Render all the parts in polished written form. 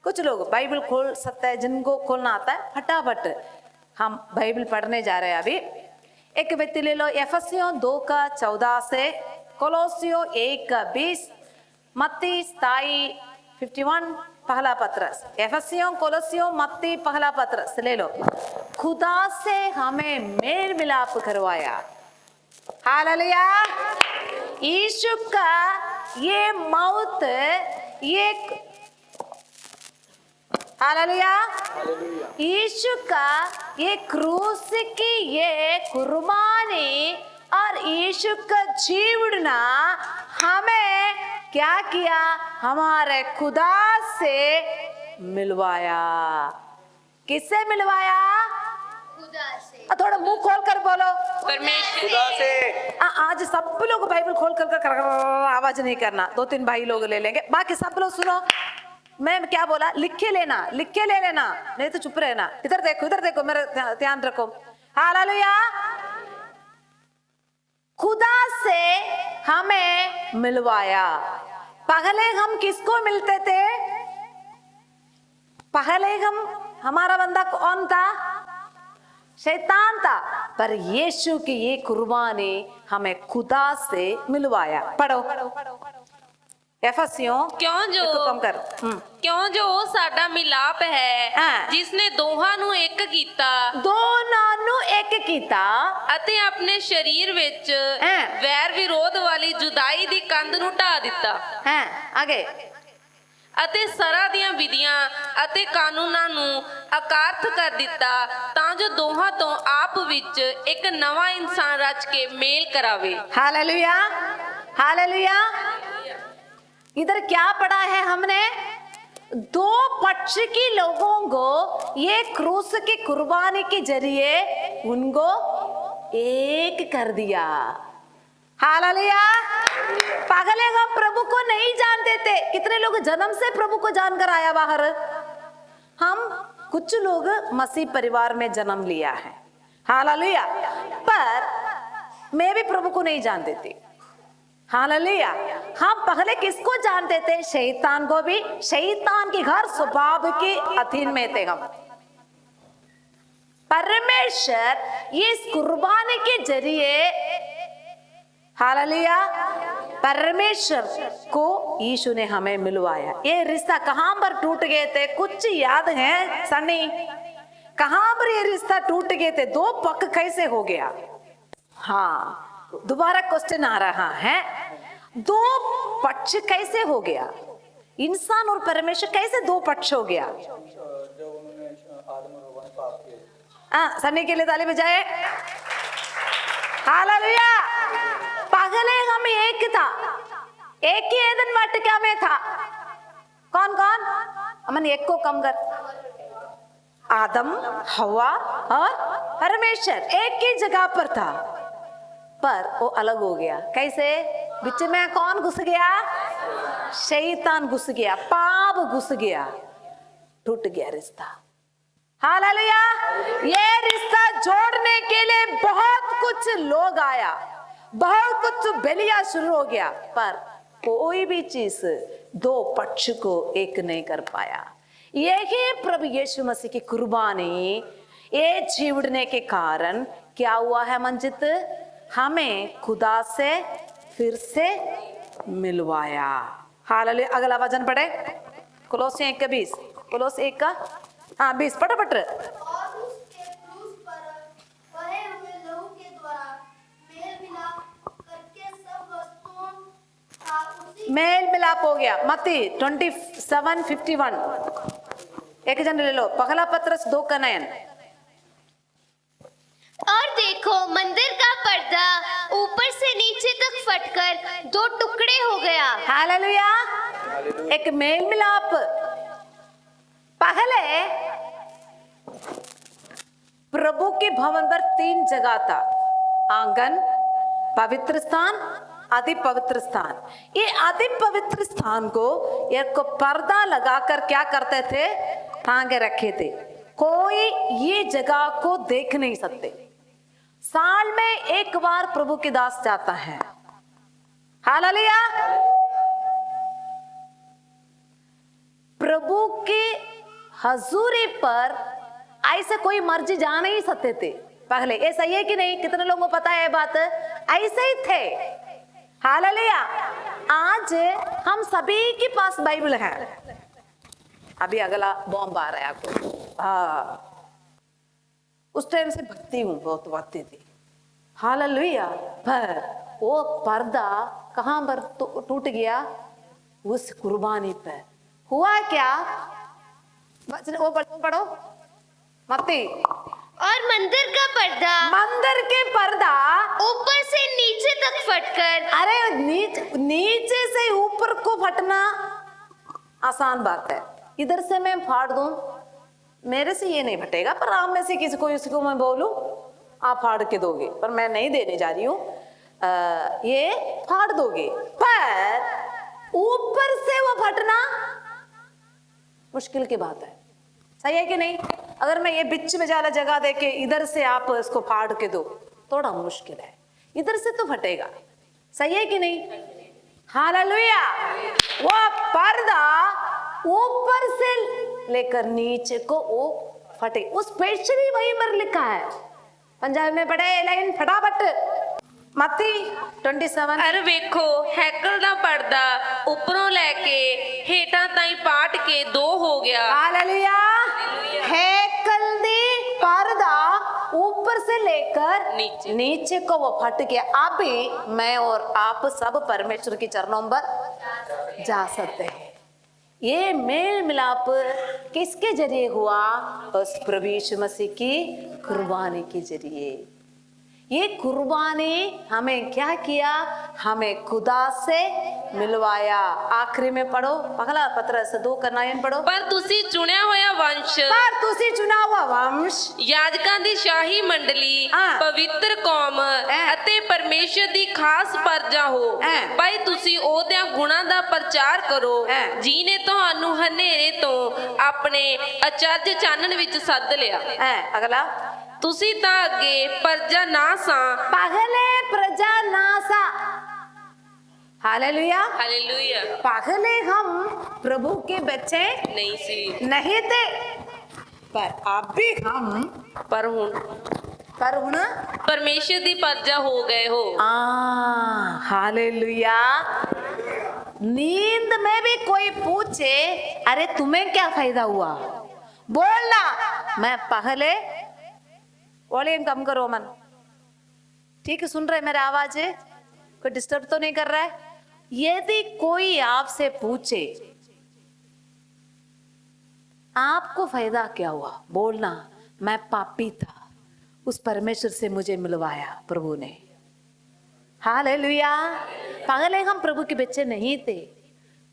कुछ लोग बाइबल खोल सकते हैं, जिनको खोलना आता है फटाफट हम बाइबल पढ़ने जा रहे हैं। अभी एक व्यक्ति ले लो, एफेसियों 2:14 से कोलोसियों 1:20, मत्ती 27:51 पहला पत्रस। एफेसियों, कोलोसियों, मत्ती पहला पत्रस ले लो। खुदा से हमें मेल मिलाप करवाया। हालेलुया। यीशु का ये मौत, ये हालेलुया, यीशु का ये क्रूस की ये कुर्बानी और यीशु का जीवना हमें क्या किया? हमारे खुदा से मिलवाया। किससे मिलवाया? खुदा से। थोड़ा मुंह खोल कर बोलो, परमेश्वर खुदा से। आज सब लोग बाइबल खोल कर आवाज नहीं करना, 2-3 भाई लोग ले लेंगे, बाकी सब लोग सुनो। मैं क्या बोला? लिख के लेना, लिख के ले लेना, नहीं तो चुप रहना। इधर देखो, मेरा ध्यान रखो। हालेलुया। खुदा से हमें मिलवाया। पहले हम किसको मिलते थे? पहले हमारा बंदा कौन था? शैतान था। पर यीशु की ये कुर्बानी हमें खुदा से मिलवाया। पढ़ो एफेसियों, क्यों जो साडा मिलाप है, जिसने दोहां ਨੂੰ ਇੱਕ ਕੀਤਾ, ਦੋਨਾਂ ਨੂੰ ਇੱਕ ਕੀਤਾ ਅਤੇ ਆਪਣੇ ਸਰੀਰ ਵਿੱਚ ਵੈਰ ਵਿਰੋਧ ਵਾਲੀ ਜੁਦਾਈ ਦੀ ਕੰਧ ਨੂੰ ਢਾ ਦਿੱਤਾ। ਹੈ ਆਗੇ। ਅਤੇ ਸਰਾ ਦੀਆਂ ਵਿਧੀਆਂ ਅਤੇ ਕਾਨੂੰਨਾਂ ਨੂੰ ਅਕਾਰਥ ਕਰ ਦਿੱਤਾ, ਤਾਂ ਜੋ ਦੋਹਾਂ ਤੋਂ ਆਪ ਵਿੱਚ ਇੱਕ ਨਵਾਂ ਇਨਸਾਨ ਰਚ ਕੇ ਮੇਲ ਕਰਾਵੇ। Hallelujah, hallelujah. इधर क्या पढ़ा है हमने? दो पक्ष की लोगों को ये क्रूस की कुर्बानी के जरिए उनको एक कर दिया। हालेलुया। पहले हम प्रभु को नहीं जानते थे। कितने लोग जन्म से प्रभु को जानकर आया बाहर? हम कुछ लोग मसीह परिवार में जन्म लिया है। हालेलुया। पर मैं भी प्रभु को नहीं जानते थे। हालेलुया। हम पहले किसको जानते थे? शैतान को भी। शैतान के हर स्वभाव के अधीन में थे हम। परमेश्वर इस कुर्बानी के जरिए, हालेलुया, परमेश्वर को यीशु ने हमें मिलवाया। ये रिश्ता कहां पर टूट गए थे? कुछ याद है सनी? कहां पर ये रिश्ता टूट गए थे? दो पक्ष कैसे हो गया? हाँ, दोबारा क्वेश्चन आ रहा है, दो पक्ष कैसे हो गया? इंसान और परमेश्वर कैसे दो पक्ष हो गया? जब उन्होंने आदम और हव्वा ने पाप किया। सनी के लिए ताली बजाए। हालेलुया। पहले हम एक था, एक ही एदन वाटिका में था। कौन कौन? हमने एक को कम कर, आदम, हवा और परमेश्वर एक ही जगह पर था। पर वो अलग हो गया। कैसे? बीच में कौन घुस गया? शैतान घुस गया, पाप घुस गया, टूट गया रिश्ता। हालेलुया। ये रिश्ता जोड़ने के लिए बहुत कुछ लोग आया, बहुत कुछ बलिया शुरू हो गया, पर कोई भी चीज दो पक्ष को एक नहीं कर पाया। यही प्रभु यीशु मसीह की कुर्बानी, ये जीवड़ने के कारण क्या हुआ है मंजित? हमें खुदा से फिर से मिलवाया। हालेलुया। अगला वचन पढ़े, कोलोसियों 1:20। कोलोसियों 1:20 पढ़ो पढ़। और उसके क्रूस पर बहे हुए लहू के द्वारा मेल मिलाप करके सब वस्तुओं का उसी मेल मिलाप हो गया। मत्ती 27:51। एक जन ले लो, पहला पत्रस 2:9। और देखो, मंदिर का पर्दा ऊपर से नीचे तक फटकर दो टुकड़े हो गया। हालेलुया। एक मेल मिलाप। पहले प्रभु के भवन पर 3 जगह था, आंगन, पवित्र स्थान, अति पवित्र स्थान। ये अति पवित्र स्थान को एक पर्दा लगाकर क्या करते थे? टांगे रखे थे। कोई ये जगह को देख नहीं सकते। साल में एक बार प्रभु के दास जाता है। हालेलुया। प्रभु के हजूरी पर ऐसे कोई मर्जी जा नहीं सकते थे पहले। ये सही है कि नहीं? कितने लोगों को पता है ये बात? ऐसे ही थे। हालेलुया। आज हम सभी के पास बाइबल है। अभी अगला बॉम्ब आ रहा है आपको। हाँ, उस टाइम से भक्ति हूँ, बहुत भक्ति थी। हालेलुया। पर वो पर्दा कहाँ पर टूट गया? उस कुर्बानी पर। हुआ क्या? वो पढ़ो मत्ती। और मंदिर का पर्दा, मंदिर के पर्दा ऊपर से नीचे तक फटकर, अरे नीचे से ऊपर को फटना आसान बात है। इधर से मैं फाड़ दूं, मेरे से ये नहीं फटेगा, पर आप में से किसी को इसको मैं बोलूं आप फाड़ के दोगे, पर मैं नहीं देने जा रही हूं। ये फाड़ दोगे, पर ऊपर से वो फटना मुश्किल की बात है। सही है कि नहीं? अगर मैं ये बिच में ज्यादा जगह दे के इधर से आप इसको फाड़ के दो, थोड़ा मुश्किल है। इधर से तो फटेगा। सही है कि नहीं? हालेलुया। वो पर्दा ऊपर से लेकर नीचे को वो फटे, उस स्पेशली वहीं पर लिखा है। पंजाब में पढ़े लाइन फटाफट। मत्ती 27। अर वेखो हैकल दा पर्दा उपरों लेके हेठां ताई पाट के दो हो गया। हालेलुया। हैकल दी पर्दा ऊपर से लेकर नीचे को वो फट गया। अभी मैं और आप सब परमेश्वर के चरणों पर जा सकते हैं। ये मेल मिलाप किसके जरिए हुआ? उस प्रभु यीशु मसीह की कुर्बानी के जरिए। ये कुर्बानी हमें क्या किया? हमें खुदा से मिलवाया। आखिरी में पढ़ो, पहला पत्रस 2:9 पढ़ो। पर तुसी चुनिया होया वंश, पर तुसी चुना हुआ वंश, याजकां दी शाही मंडली, हाँ। पवित्र कौम ਅਤੇ परमेश्वर दी खास प्रजा हो। ਭਾਈ ਤੁਸੀਂ ਉਹਦਿਆਂ ਗੁਣਾਂ ਦਾ ਪ੍ਰਚਾਰ ਕਰੋ ਜਿਨੇ ਤੁਹਾਨੂੰ ਹਨੇਰੇ ਤੋਂ ਆਪਣੇ ਅਚਰਜ ਚਾਨਣ ਵਿੱਚ ਸੱਦ ਲਿਆ। अगला। ਤੁਸੀਂ ਤਾਂ ਅੱਗੇ ਪ੍ਰਜਾ ਨਾ ਸਾਂ। पहले प्रजा नासा। हालेलुया। हालेलुया। पहले हम प्रभु के बच्चे नहीं सी, नहीं थे, पर अभी हम पर हुण परमेश्वर दी प्रजा हो गए हो। हालेलुया। नींद में भी कोई पूछे अरे तुम्हें क्या फायदा हुआ, बोलना मैं पहले। वॉल्यूम कम करो मन। ठीक है, सुन रहे मेरे आवाज? कोई डिस्टर्ब तो नहीं कर रहा है? यदि कोई आपसे पूछे आपको फायदा क्या हुआ, बोलना मैं पापी था, उस परमेश्वर से मुझे मिलवाया प्रभु ने। हालेलुया। पहले हम प्रभु के बच्चे नहीं थे,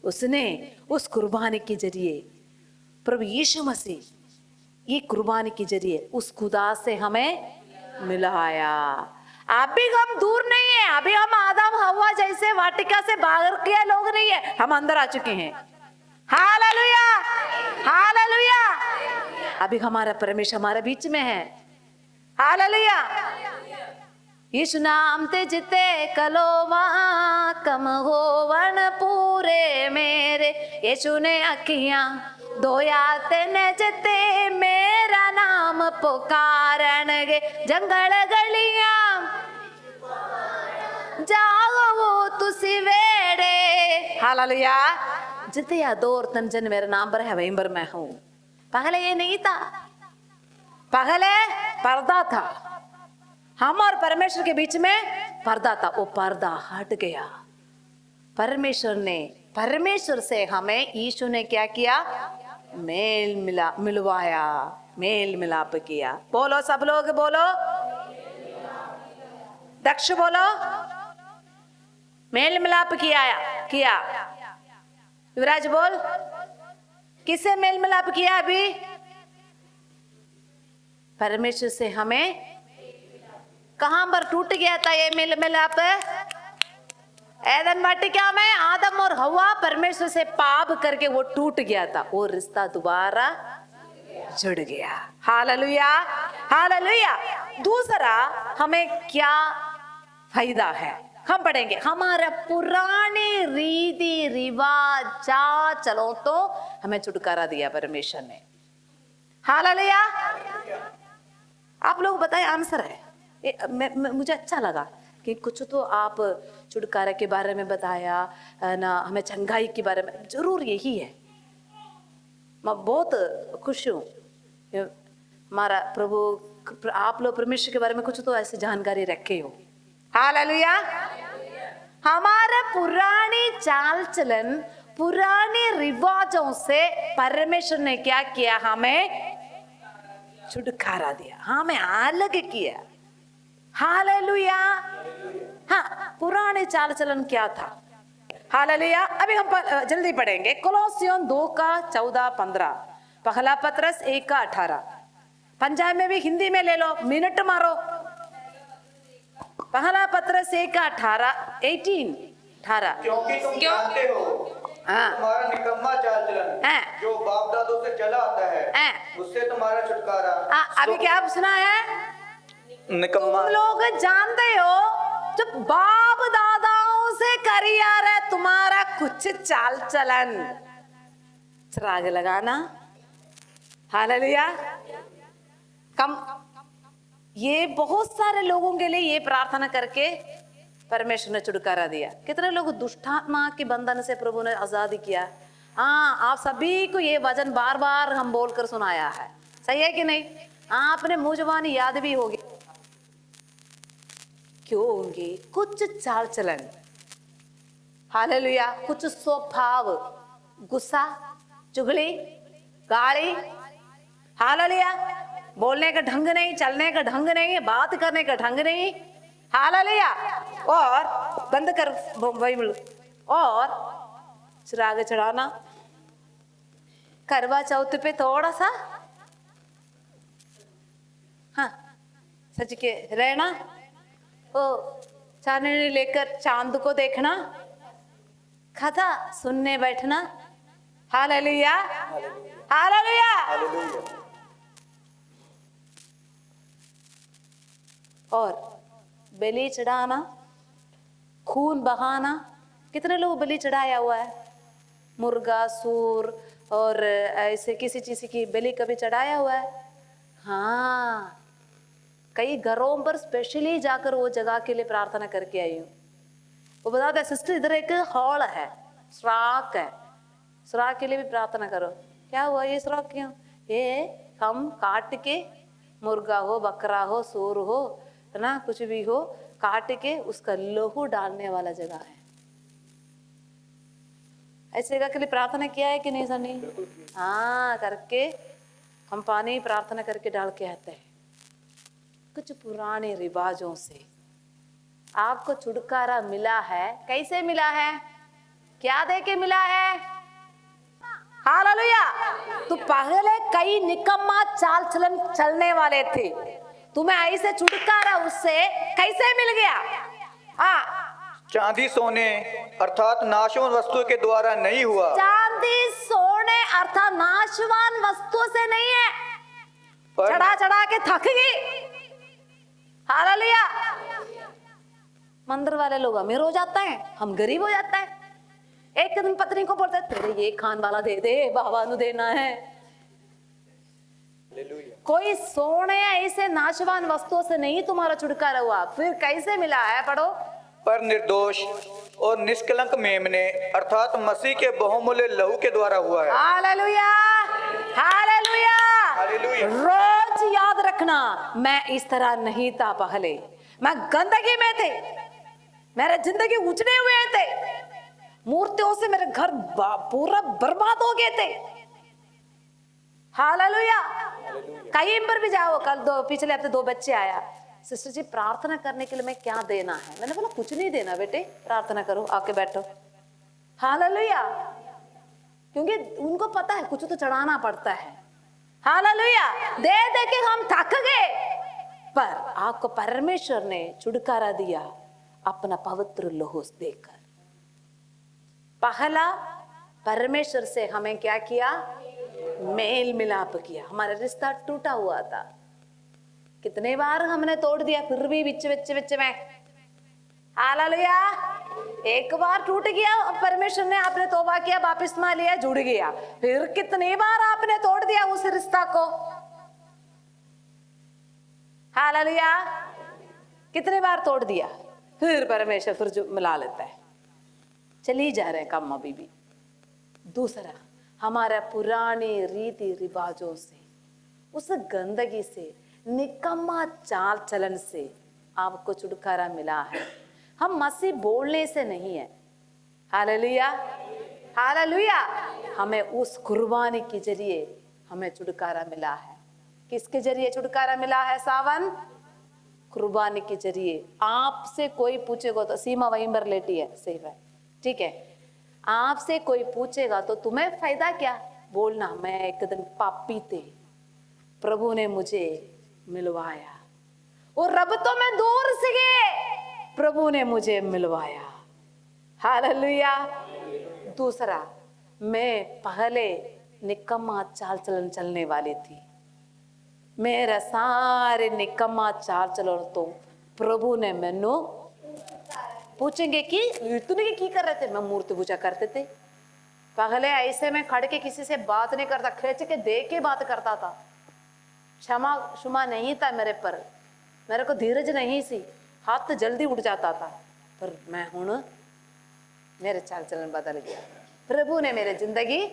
उसने उस कुर्बानी के जरिए, प्रभु यीशु मसीह ये कुर्बानी के जरिए उस खुदा से हमें मिलाया। अभी हम दूर नहीं है, अभी हम आदम हवा जैसे वाटिका से बाहर के लोग नहीं है, हम अंदर आ चुके हैं। हालेलुया। हालेलुया। अभी हमारा परमेश्वर हमारे बीच में है। हालेलुया। यीशु नाम ते जिते कलोवा कम होवन पूरे मेरे, यीशु ने अखियां धोया तेने जिते मेरा नाम पुकारन गे, जंगल गलियां जाओ वो तुसी वेड़े। हालेलुया। जिते या दो और तंजन मेरे नाम पर है वहीं पर मैं हूं। पहले ये नहीं था, पहले पर्दा था, हम और परमेश्वर के बीच में पर्दा था, वो पर्दा हट गया। परमेश्वर से हमें यीशु ने क्या किया? मिलवाया, मेल मिलाप किया। बोलो सब लोग, बोलो दक्ष, बोलो मेल मिलाप किया। युवराज बोल, किससे मेल मिलाप किया? अभी परमेश्वर से हमें। कहां पर टूट गया था ये मेल मिलाप? एदन वाटिका में आदम और हवा परमेश्वर से पाप करके वो टूट गया था, वो रिश्ता दोबारा जुड़ गया। हालेलुया। हालेलुया। दूसरा हमें क्या फायदा है, हम पढ़ेंगे। हमारा पुराने रीति रिवाज चाल चलो तो हमें छुटकारा दिया परमेश्वर ने। हालेलुया। आप लोग बताएं, आंसर है। मुझे अच्छा लगा कि कुछ तो आप छुटकारे के बारे में बताया ना, हमें चंगाई के बारे में, जरूर यही है। मैं बहुत खुश हूँ हमारा प्रभु, आप लोग परमेश्वर के बारे में कुछ तो ऐसी जानकारी रखे हो। हालेलुया। हमारा पुरानी चाल चलन, पुराने रिवाजों से परमेश्वर ने क्या किया, हमें छुटकारा दिया, हमें अलग किया। हालेलुया। हाँ, पुराने चाल चलन क्या था? हालेलुया। अभी हम जल्दी पढ़ेंगे कोलोसियों 2:14-15, पहला पत्रस 1:18। पंजाब में भी, हिंदी में ले लो, मिनट मारो। पहला पत्रस 1:18। क्योंकि तुम जानते हो तुम्हारा निकम्मा चाल चलन जो बाप दादों से चला आता है, उससे तुम्हारा छुटकारा। अभी क्या सुना है? निकम्मा। तुम लोग जानते हो जो बाप दादाओं से करी आ रहा है तुम्हारा कुछ चाल चलन, चिराग लगाना। हालेलुया। ये बहुत सारे लोगों के लिए ये प्रार्थना करके परमेश्वर ने छुटकारा दिया। कितने लोग दुष्टात्मा के बंधन से प्रभु ने आजादी किया। हाँ, आप सभी को ये वचन बार बार हम बोलकर सुनाया है, सही है कि नहीं? आपने मुंह जुबानी याद भी होगी। क्यों होंगे? कुछ चाल चलन, हालेलुया, कुछ स्वभाव, गुस्सा, चुगली, गाली, हालेलुया, बोलने का ढंग नहीं, चलने का ढंग नहीं, बात करने का ढंग नहीं, हालेलुया। और बंद कर बाइबल। और चिराग चढ़ाना, करवा चौथ पे थोड़ा सा हाँ सच के रहना, ओ चांदनी लेकर चांद को देखना, कथा सुनने बैठना। हालेलुया। हालेलुया। और बलि चढ़ाना, खून बहाना। कितने लोग बलि चढ़ाया हुआ है? मुर्गा, सूर और ऐसे किसी चीज की बलि कभी चढ़ाया हुआ है? हाँ, कई घरों पर स्पेशली जाकर वो जगह के लिए प्रार्थना करके आई हूँ। वो बताते सिस्टर इधर एक हॉल है, श्राक है, श्राक के लिए भी प्रार्थना करो। क्या हुआ ये श्राक क्यों? ये हम काट के, मुर्गा हो, बकरा हो, सूर हो, है ना, कुछ भी हो, काट के उसका लहू डालने वाला जगह है। ऐसे जगह के लिए प्रार्थना किया है कि नहीं सनी? हाँ, करके हम पानी प्रार्थना करके डाल के आते हैं। कुछ पुराने रिवाजों से आपको छुटकारा मिला है। कैसे मिला है? क्या दे के मिला है? हालेलुया। तो पहले कई निकम्मा चाल चलन चलने वाले थे, तुम्हें ऐसे छुटकारा उससे कैसे मिल गया? चांदी सोने अर्थात नाशवान वस्तु के द्वारा नहीं हुआ। चांदी सोने अर्थात नाशवान वस्तु से नहीं है, चढ़ा चढ़ा के थक गई। हालेलुया। मंदिर वाले लोग अमीर हो जाता है, हम गरीब हो जाता है। एक दिन पत्नी को बोलते तेरे ये खान वाला दे दे, बाबा नु देना है। कोई सोने ऐसे नाशवान वस्तुओं से नहीं तुम्हारा छुटकारा हुआ, फिर कैसे मिला है? पढ़ो। पर निर्दोष और निष्कलंक मेमने अर्थात मसीह के बहुमूल्य लहू के द्वारा हुआ है। हालेलुया। हालेलुया। रोज याद रखना, मैं इस तरह नहीं था पहले, मैं गंदगी में थे, मेरे जिंदगी उजड़े हुए थे, मूर्तियों से मेरे घर पूरा बर्बाद हो गए थे। हालेलुया। कहीं पर भी जाओ, कल पिछले हफ्ते 2 बच्चे आया, सिस्टर जी प्रार्थना करने के लिए मैं क्या देना है? मैंने बोला कुछ नहीं देना बेटे, प्रार्थना करो, आके बैठो। हालेलुया। क्योंकि उनको पता है कुछ तो चढ़ाना पड़ता है। हालेलुया। दे दे के हम थक गए, पर आपको परमेश्वर ने छुटकारा दिया अपना पवित्र लहू देकर। पहला परमेश्वर से हमें क्या किया? मेल मिलाप किया। हमारा रिश्ता टूटा हुआ था, कितने बार हमने तोड़ दिया, फिर भी बिच में। हालेलुया। एक बार टूट गया, परमेश्वर ने आपने तौबा किया, वापस मा लिया, जुड़ गया। फिर कितने बार आपने तोड़ दिया उस रिश्ता को। हालेलुया। कितने बार तोड़ दिया, फिर परमेश्वर फिर जो मिला लेता है। चली जा रहे काम अभी भी। दूसरा, हमारा पुराने रीति रिवाजों से, उस गंदगी से, निकम्मा चाल चलन से आपको छुटकारा मिला है। हम मसीह बोलने से नहीं है। Hallelujah, hallelujah. हमें उस कुर्बानी के जरिए हमें छुटकारा मिला है। किसके जरिए छुटकारा मिला है सावन? कुर्बानी के जरिए। आपसे कोई पूछेगा तो, सीमा वहीं पर लेटी है, सही है, ठीक है। आपसे कोई पूछेगा तो तुम्हें फायदा क्या? बोलना मैं एक दिन पापी थे, प्रभु ने मुझे मिलवाया। और रब तो मैं दूर से गए, प्रभु ने मुझे मिलवाया। हालेलुया। दूसरा, मैं पहले निकम्मा चाल चलन चलने वाली थी। मेरा सारे निकम्मा चाल चलन तो प्रभु ने मैनू पूछेंगे कि इतने की कर रहे थे? मैं मूर्ति पूजा करते थे। पहले ऐसे में खड़ के किसी से बात नहीं करता, खींच के दे के बात करता था। क्षमा क्षमा नहीं था मेरे पर, मेरे को धीरज नहीं सी, हाथ जल्दी उठ जाता था। पर मैं हूं, मेरे चाल चलन बदल गया। प्रभु ने मेरे जिंदगी,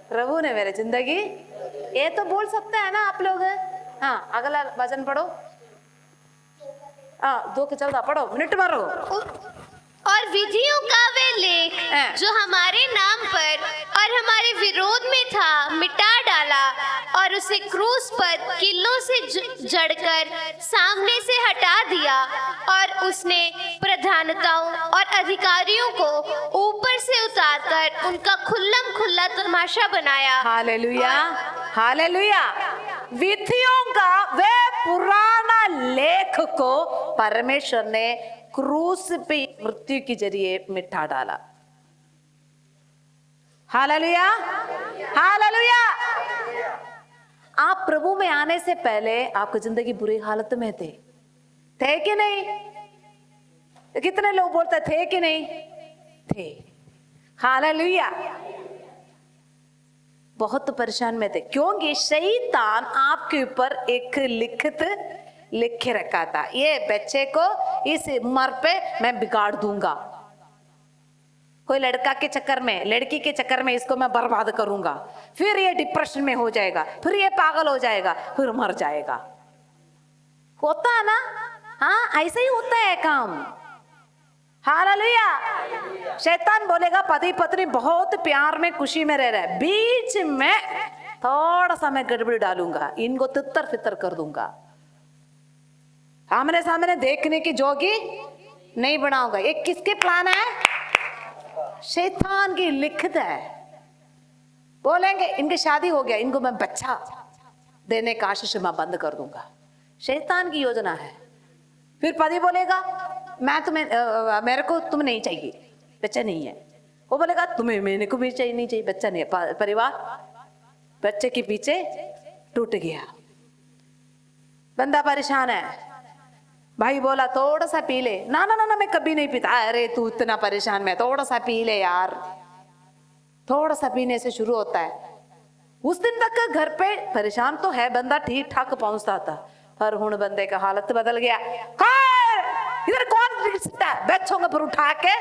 प्रभु ने मेरे जिंदगी, ये तो बोल सकते हैं ना आप लोग? हाँ, अगला वचन पढ़ो। हाँ, 2:14 पढ़ो, मिनट मारो। और विधियों का वे लेख जो हमारे नाम पर और हमारे विरोध में था मिटा डाला, और उसे क्रूस पर किलों से जड़कर सामने से हटा दिया, और उसने प्रधानताओं और अधिकारियों को ऊपर से उतारकर उनका खुल्लम खुल्ला तमाशा बनाया। Hallelujah, hallelujah. विधियों का वे पुराना लेख को परमेश्वर ने क्रूस पे मृत्यु के जरिए मिटा डाला। Hallelujah, hallelujah. आप प्रभु में आने से पहले आपकी जिंदगी बुरी हालत में थे कि नहीं? कितने लोग बोलते थे कि नहीं थे? हालेलुया। बहुत परेशान में थे, क्योंकि शैतान आपके ऊपर एक लिखित लिखे रखा था, ये बच्चे को इस उम्र पे मैं बिगाड़ दूंगा। कोई लड़का के चक्कर में, लड़की के चक्कर में इसको मैं बर्बाद करूंगा, फिर ये डिप्रेशन में हो जाएगा, फिर ये पागल हो जाएगा, फिर मर जाएगा। होता है ना? हाँ, ऐसे ही होता है काम। हालेलुया। शैतान बोलेगा पति पत्नी बहुत प्यार में खुशी में रह रहा है, बीच में थोड़ा सा मैं गड़बड़ी डालूंगा, इनको तितर फितर कर दूंगा, आमने सामने देखने की जोगी नहीं बनाऊंगा। ये किसके प्लान है? शैतान की लिखित है। बोलेंगे इनकी शादी हो गया, इनको मैं बच्चा देने का आशीष मैं बंद कर दूंगा। शैतान की योजना है। फिर पति बोलेगा मैं तुम्हें मेरे को तुम नहीं चाहिए, बच्चा नहीं है। वो बोलेगा तुम्हें मेरे को भी चाहिए, नहीं चाहिए, बच्चा नहीं है। परिवार बच्चे के पीछे टूट गया, बंदा परेशान है। भाई बोला थोड़ा सा पी ले, ना ना ना ना मैं कभी नहीं पीता। अरे तू इतना परेशान, मैं थोड़ा सा पी ले यार। थोड़ा सा पीने से शुरू होता है। उस दिन तक घर पे परेशान तो है बंदा, ठीक ठाक पहुंचता था, पर हुण बंदे का हालत बदल गया। इधर कौन बैठोंगे, पर उठा के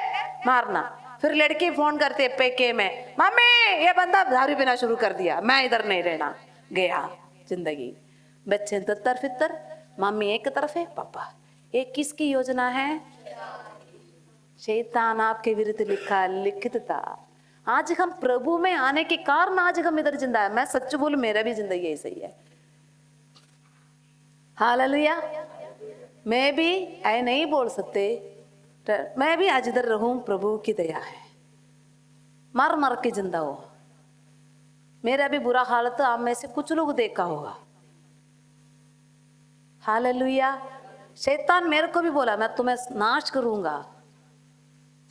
मारना। फिर लड़की फोन करती है पेके में, मम्मी ये बंदा दारू पीना शुरू कर दिया, मैं इधर नहीं रहना। गया जिंदगी। बच्चे तितर फितर, मम्मी एक तरफ है, पापा। ये किसकी योजना है? शैतान आपके विरुद्ध लिखा लिखित था। आज हम प्रभु में आने के कारण आज हम इधर जिंदा है। मैं सच बोलूं, मेरा भी जिंदगी ऐसे ही है। हालेलुया। मैं भी ऐ नहीं बोल सकते, मैं भी आज इधर रहूं, प्रभु की दया है। मर मर के जिंदा हो। मेरा भी बुरा हालत आप में से कुछ लोग देखा होगा। हालेलुया। शैतान मेरे को भी बोला मैं तुम्हें नाश करूंगा,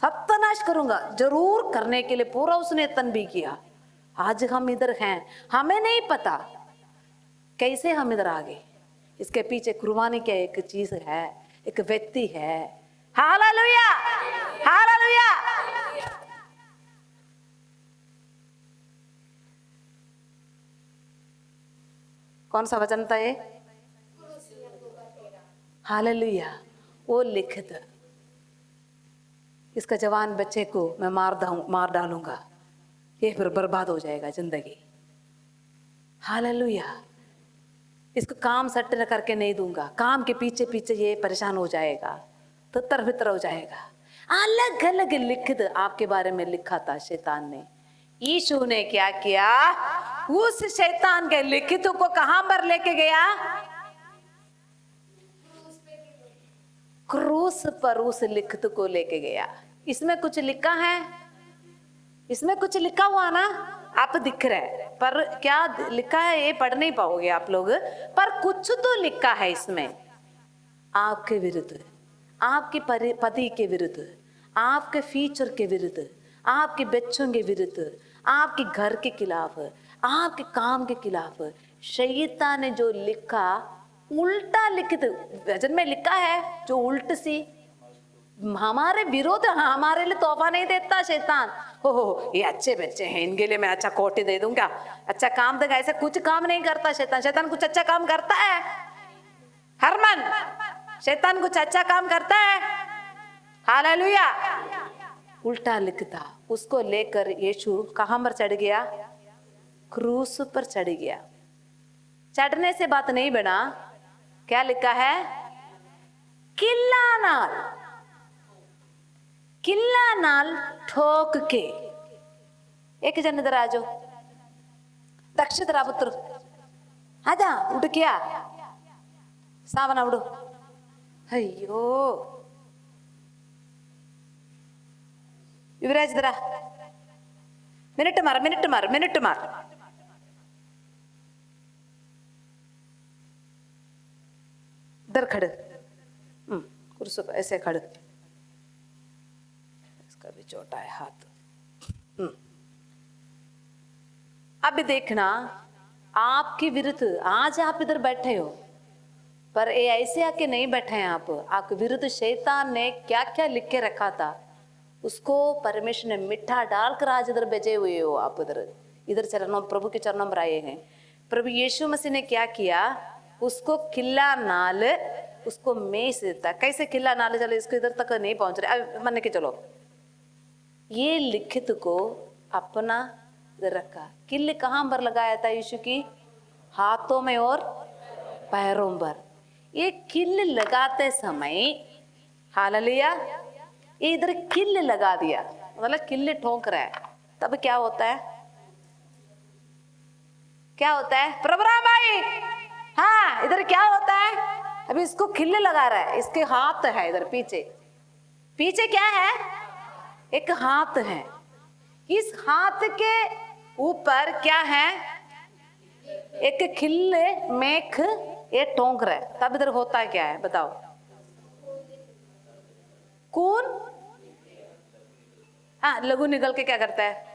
सत्यानाश करूंगा, जरूर करने के लिए पूरा उसने यत्न भी किया। आज हम इधर हैं, हमें नहीं पता कैसे हम इधर आ गए। इसके पीछे कुर्बानी क्या एक चीज है, एक व्यक्ति है। Hallelujah, hallelujah. कौन सा वचन था ये? हालेलुया। वो लिखित, इसका जवान बच्चे को मैं मार डालूंगा, ये फिर बर्बाद हो जाएगा जिंदगी। हालेलुया। इसको काम सट करके नहीं दूंगा, काम के पीछे पीछे ये परेशान हो जाएगा, तो तरह हो जाएगा। अलग अलग लिखित आपके बारे में लिखा था शैतान ने। यीशु ने क्या किया, उस शैतान के लिखित को कहां पर लेके गया, क्रूस पर उस लिखित को लेके गया। इसमें कुछ लिखा है, इसमें कुछ लिखा हुआ ना, आप दिख रहा है, पर क्या लिखा है ये पढ़ नहीं पाओगे आप लोग, पर कुछ तो लिखा है इसमें। आपके विरुद्ध, आपके पति के विरुद्ध, आपके फ्यूचर के विरुद्ध, आपके बच्चों के विरुद्ध, आपके घर के खिलाफ, आपके काम के खिलाफ शैतान ने जो लिखा, उल्टा लिखित वचन में लिखा है, जो उल्ट सी हमारे विरोध, हमारे लिए तोहफा नहीं देता शैतान। हो ये अच्छे बच्चे हैं, इनके लिए मैं अच्छा कोटी दे दूंगा, अच्छा काम देगा, ऐसा कुछ काम नहीं करता शैतान। शैतान कुछ अच्छा काम करता है हरमन, शैतान कुछ अच्छा काम करता है। हालेलुया। उल्टा लिखता, उसको लेकर यीशु कहां पर चढ़ गया, क्रूस पर चढ़ गया। चढ़ने से बात नहीं बना, क्या लिखा है, किल्ला नाल ठोक के। एक जन इधर आ जाओ, दक्षिण पुत्र आजा, उठ क्या सावना उड़ो। अयो युवराज इधर, मिनट मार। इधर खड़े, कुर्सी पर ऐसे खड़े, इसका भी छोटा है हाथ। अब देखना, आपके विरुद्ध आज आप इधर बैठे हो, पर ये ऐसे आके नहीं बैठे हैं आप, आपके विरुद्ध शैतान ने क्या क्या लिख के रखा था, उसको परमेश्वर ने मिठा डालकर आज इधर भेजे हुए हो आप। इधर चरणों, प्रभु के चरणों पर आए हैं। प्रभु यीशु मसीह ने क्या किया, उसको किल्ला नाल, उसको मेस देता। कैसे किल्ला नाल, चलो इसको इधर तक नहीं पहुंच रहे, अब मान के चलो, ये लिखित को अपना इधर रखा। किल कहां पर लगाया था यीशु की, हाथों में और पैरों पर। ये किल लगाते समय, हालेलुया, ये इधर किल लगा दिया, मतलब किल ठोक रहा है, तब क्या होता है, क्या होता है प्रभुराम भाई, हाँ इधर क्या होता है, अभी इसको खिल्ले लगा रहा है, इसके हाथ है इधर पीछे, पीछे क्या है, एक हाथ है, इस हाथ के ऊपर क्या है, एक खिल्ले मेख ये टोंक रहा है, तब इधर होता क्या है बताओ, खून, हाँ लघु निकल के क्या करता है,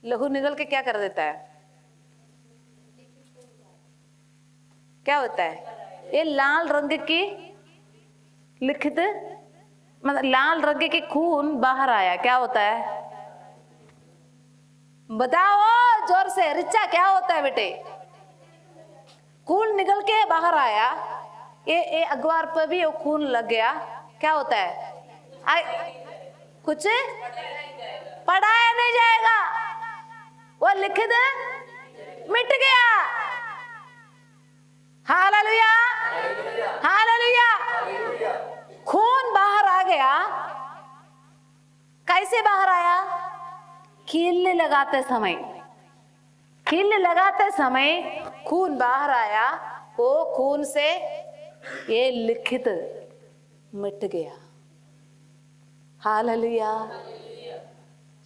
लहू निकल के क्या कर देता है, क्या होता है, ये लाल रंग की लिखित, मतलब लाल रंग की खून बाहर आया, क्या होता है, बताओ जोर से, रिचा क्या होता है बेटे, खून निकल के बाहर आया, ये अखबार पर भी वो खून लग गया, क्या होता है, कुछ पढ़ाया नहीं जाएगा, वो लिखित मिट गया, हालेलुया, हालेलुया, खून बाहर आ गया, कैसे बाहर आया, कील लगाते समय, कील लगाते समय खून बाहर आया, वो खून से ये लिखित मिट गया, हालेलुया।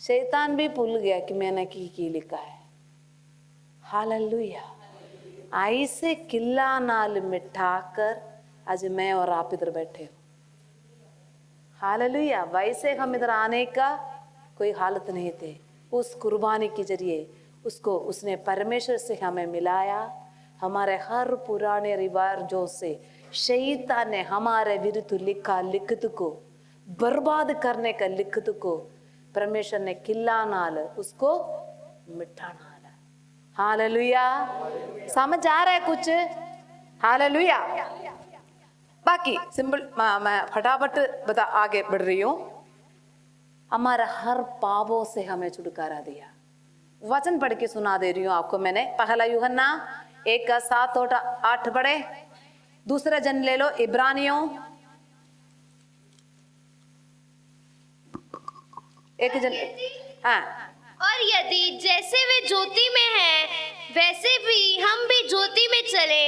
शैतान भी भूल गया कि मैंने की लिखा है, हालेलुया। ऐसे किल्ला नाल मिठाकर आज मैं और आप इधर बैठे हो, हालेलुया। वैसे हम इधर आने का कोई हालत नहीं थे, उस कुर्बानी के जरिए उसको, उसने परमेश्वर से हमें मिलाया, हमारे हर पुराने रिवाजों से शैतान ने हमारे विरुद्ध लिखा लिखित को, बर्बाद करने का लिखित को परमेश्वर ने किल्ला नाल उसको मिठा नाल। हालेलुया। समझ आ रहा है कुछ? हालेलुया। बाकी सिंपल मैं फटाफट बता आगे बढ़ रही हूं। हमारा हर पापों से हमें छुटकारा दिया। वचन पढ़ के सुना दे रही हूं आपको मैंने। पहला यूहन्ना 1:7 और 8 पढ़े। दूसरा जन ले लो इब्रानियों 1 जन। हाँ। और यदि जैसे वे ज्योति में हैं वैसे भी हम भी ज्योति में चले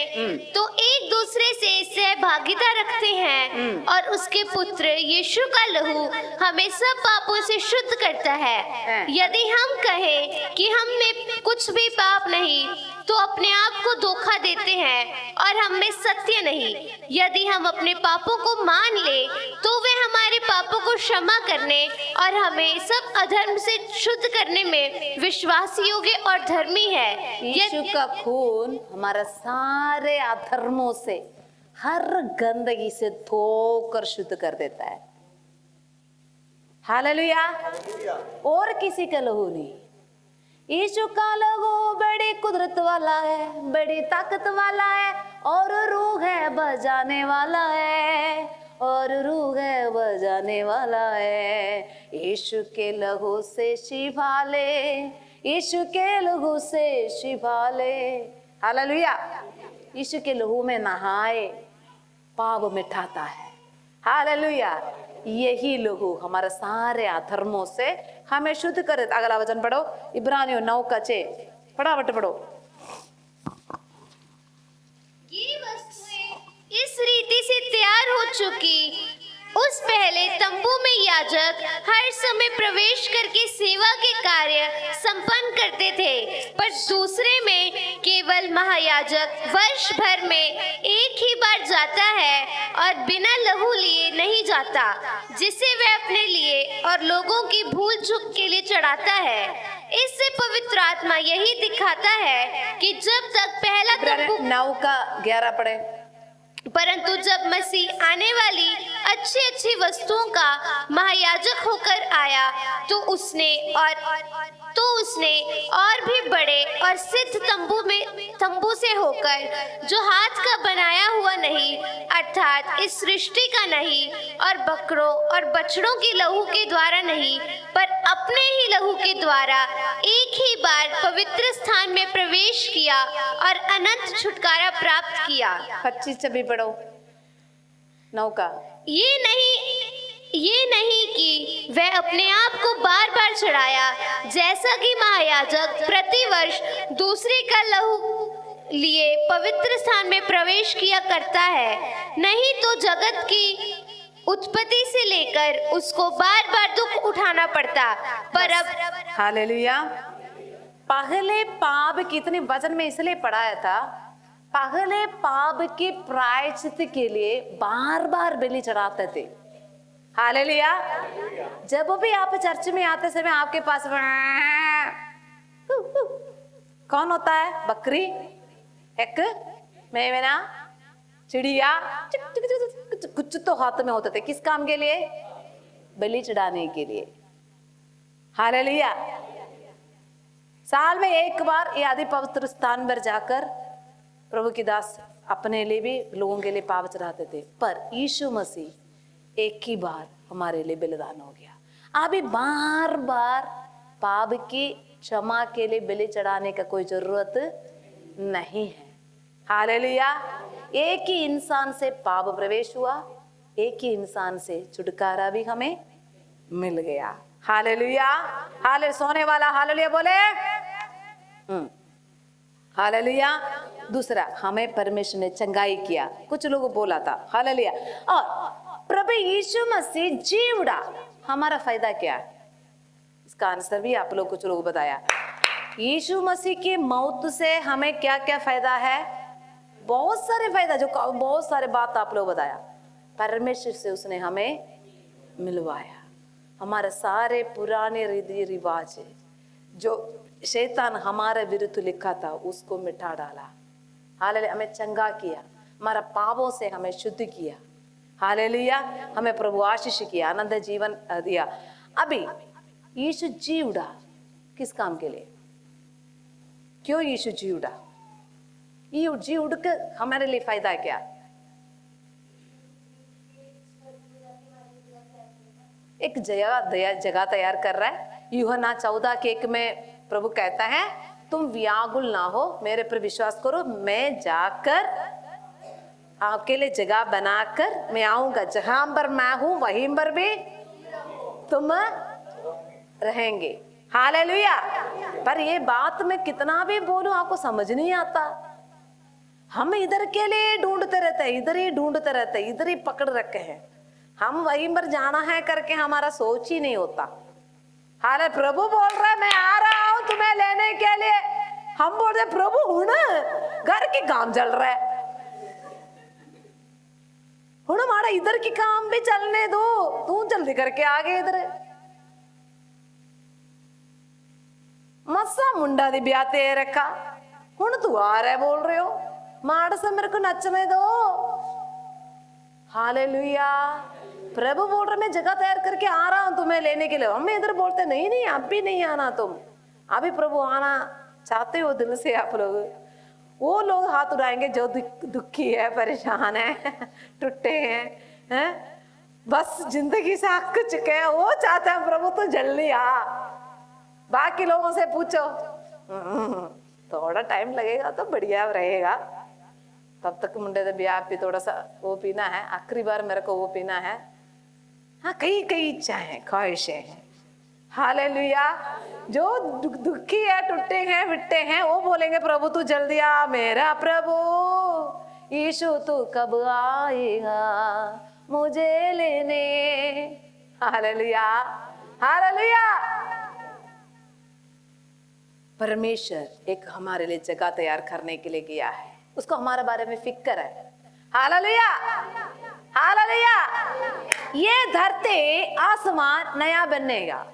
तो एक दूसरे से सहभागिता रखते हैं और उसके पुत्र यीशु का लहू हमें सब पापों से शुद्ध करता है। यदि हम कहें कि हम में कुछ भी पाप नहीं तो अपने आप को धोखा देते हैं और हम में सत्य नहीं। यदि हम अपने पापों को मान ले तो वे हमारे पापों को क्षमा करने और हमें सब अधर्म से शुद्ध करने में विश्वास योग्य और धर्मी है। यीशु का खून हमारा सारे अधर्मों से हर गंदगी से धोकर शुद्ध कर देता है। हालेलुया। और किसी का लहू नहीं। यीशु का लहू बड़ी कुदरत वाला है, बड़ी ताकत वाला है और रूह है बजाने वाला है, और रूह है बजाने वाला है। यीशु के लहू से शिफा ले, यीशु के लहू से शिफा ले। हालेलुया। यीशु के लहू में नहाए पाप मिटाता है। हालेलुया। यही लहू हमारे सारे अधर्मों से हमें शुद्ध करे। अगला वचन पढ़ो इब्रानियों 9:6 फटाफट पढ़ो। ये वस्तुएं इस रीति से तैयार हो चुकी उस पहले तंबू में याजक हर समय प्रवेश करके सेवा के कार्य संपन्न करते थे, पर दूसरे में केवल महायाजक वर्ष भर में एक ही बार जाता है और बिना लहू लिए नहीं जाता, जिसे वह अपने लिए और लोगों की भूल चूक के लिए चढ़ाता है। इससे पवित्र आत्मा यही दिखाता है कि जब तक पहला तंबू 9:11 पढ़े। परंतु जब मसीह आने वाली अच्छी वस्तुओं का महायाजक होकर आया तो उसने और भी बड़े और सिद्ध तंबू से होकर, जो हाथ का बनाया हुआ नहीं अर्थात इस सृष्टि का नहीं, और बकरों और बछड़ों के लहू के द्वारा नहीं पर अपने ही लहू के द्वारा एक ही बार पवित्र स्थान में प्रवेश किया और अनंत छुटकारा प्राप्त किया। 25 पढ़ो 9 का। ये नहीं कि वह अपने आप को बार बार चढ़ाया, जैसा कि महायाजक प्रतिवर्ष दूसरे का लहू लिए पवित्र स्थान में प्रवेश किया करता है। नहीं तो जगत की उत्पत्ति से लेकर उसको बार बार दुख उठाना पड़ता, पर अब हालेलुया। पहले पाप कितने वचन में इसलिए पढ़ाया था, पहले पाप के प्रायश्चित के लिए बार बार बलि चढ़ाते थे। हालेलुया। जब भी आप चर्च में आते समय आपके पास कौन होता है? बकरी, एक मेमना, चिड़िया, कुछ तो हाथ में होते थे। किस काम के लिए? बलि चढ़ाने के लिए। हालेलुया। साल में एक बार ये आदि पवित्र स्थान पर जाकर प्रभु की दास अपने लिए भी लोगों के लिए पाप चढ़ाते थे, पर यीशु मसीह एक ही बार हमारे लिए बलिदान हो गया। अभी बार बार पाप की क्षमा के लिए बलि चढ़ाने का कोई जरूरत नहीं है। हालेलुया। एक ही इंसान से पाप प्रवेश हुआ, एक ही इंसान से छुटकारा भी हमें मिल गया। हालेलुया। हाले सोने वाला हालेलुया बोले। हालेलुया। दूसरा, हमें परमेश्वर ने चंगाई किया। कुछ लोगों बोला था हालेलुया। और प्रभु यीशु मसीह जी उड़ा, हमारा फायदा क्या है? इसका आंसर भी आप लोग कुछ लोग बताया। यीशु मसीह की मौत से हमें क्या क्या फायदा है? बहुत सारे फायदा, जो बहुत सारे बात आप लोग बताया। परमेश्वर से उसने हमें मिलवाया। हमारे सारे पुराने रीति रिवाज जो शैतान हमारे विरुद्ध लिखा था उसको मिटा डाला। हालेलुया। हमें चंगा किया, हमारा पापों से हमें शुद्ध किया। हालेलुया। हमें प्रभु आशीष किया, आनंद जीवन दिया। अभी यीशु जी उड़ा किस काम के लिए? क्यों यीशु जी उड़ा? ये जी उड़ के हमारे लिए फायदा है क्या? एक जगह तैयार कर रहा है। यूहन्ना 14:1 में प्रभु कहता है तुम व्याकुल ना हो, मेरे पर विश्वास करो, मैं जाकर आपके लिए जगह बनाकर मैं आऊंगा, जहां पर मैं हूं वहीं पर भी तुम रहेंगे। हालेलुया। पर ये बात मैं कितना भी बोलूं आपको समझ नहीं आता। हम इधर के लिए ढूंढते रहते हैं, इधर ही ढूंढते रहते हैं, इधर ही पकड़ रखे हैं। हम वहीं पर जाना है करके हमारा सोच ही नहीं होता। हाले प्रभु बोल रहा है मैं आ रहा हूं तुम्हें लेने के लिए। हम बोल रहे प्रभु हूं ना, घर की काम चल रहा है, हूं हमारा इधर की काम भी चलने दो, तू जल्दी करके आ गए इधर। मस्सा मुंडा दी ब्याह ते रखा, हूं तू आ रहा है बोल रहे हो, माड़ से मेरे को नचने दो। हालेलुया। प्रभु बोल रहे मैं जगह तैयार करके आ रहा हूं तुम्हें लेने के लिए। हम इधर बोलते नहीं नहीं अब भी नहीं आना तुम, अभी प्रभु आना चाहते हो दिल से आप लोग। वो लोग हाथ उड़ाएंगे जो दुखी है, परेशान है, टूटे हैं, बस जिंदगी से आक चुके हैं, वो चाहते हैं प्रभु तो जल्दी आ। बाकी लोगों से पूछो थोड़ा टाइम लगेगा तो बढ़िया रहेगा, तब तक मुंडे दे ब्याह भी थोड़ा सा वो पीना है, आखिरी बार मेरे को वो पीना है। हाँ कई कई इच्छाएं ख्वाहिशें हैं। हालेलुया। जो दुखी है, टूटे हैं, विट्टे हैं, वो बोलेंगे प्रभु तू जल्दी आ मेरा प्रभु, यीशु तू कब आएगा मुझे लेने। हालेलुया। हालेलुया। परमेश्वर एक हमारे लिए जगह तैयार करने के लिए गया है, उसको हमारे बारे में फिक्र है। हालेलुया। हालेलुया। ये धरती आसमान नया बनेगा,